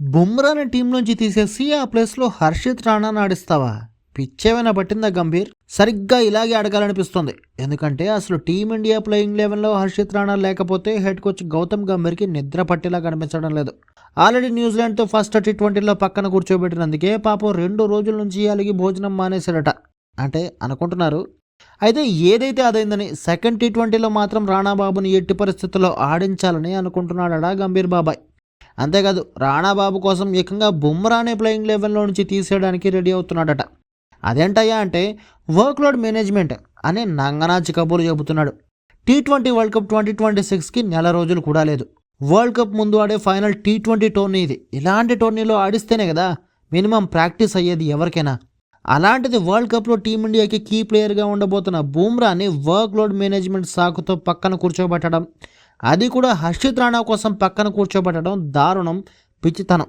బుమ్రాని team నుంచి తీసేసి ఆ ప్లేస్లో హర్షిత్ రాణాని ఆడిస్తావా? పిచ్చేమైనా పట్టిందా గంభీర్? సరిగ్గా ఇలాగే అడగాలనిపిస్తుంది. ఎందుకంటే అసలు టీమిండియా ప్లేయింగ్ లెవెన్లో హర్షిత్ రాణా లేకపోతే హెడ్ కోచ్ గౌతమ్ గంభీర్కి నిద్ర పట్టేలా కనిపించడం లేదు. ఆల్రెడీ న్యూజిలాండ్తో ఫస్ట్ టీ20లో పక్కన కూర్చోబెట్టినందుకే పాపం 2 రోజుల నుంచి అలిగి భోజనం మానేశాడట. అంటే అనుకుంటున్నారు. అయితే ఏదైతే అదైందని సెకండ్ టీ20లో మాత్రం రాణాబాబుని ఎట్టి పరిస్థితుల్లో ఆడించాలని అనుకుంటున్నాడట గంభీర్ బాబాయ్. అంతేకాదు రాణాబాబు కోసం ఏకంగా బుమ్రానే ప్లేయింగ్ లెవెన్లో నుంచి తీసేయడానికి రెడీ అవుతున్నాడట. అదేంటయ్యా అంటే వర్క్లోడ్ మేనేజ్మెంట్ అనే నంగనాచి కబుర్లు చెబుతున్నాడు. టీ20 వరల్డ్ కప్ 2026కి నెల రోజులు కూడా లేదు. వరల్డ్ కప్ ముందు ఆడే ఫైనల్ టీ20 టోర్నీ ఇది. ఇలాంటి టోర్నీలో ఆడిస్తేనే కదా మినిమం ప్రాక్టీస్ అయ్యేది ఎవరికైనా. అలాంటిది వరల్డ్ కప్లో టీమిండియాకి కీ ప్లేయర్గా ఉండబోతున్న బుమ్రాని వర్క్లోడ్ మేనేజ్మెంట్ సాకుతో పక్కన కూర్చోబెట్టడం, అది కూడా హర్షిత్ రాణా కోసం పక్కన కూర్చోబెట్టడం దారుణం, పిచ్చితనం.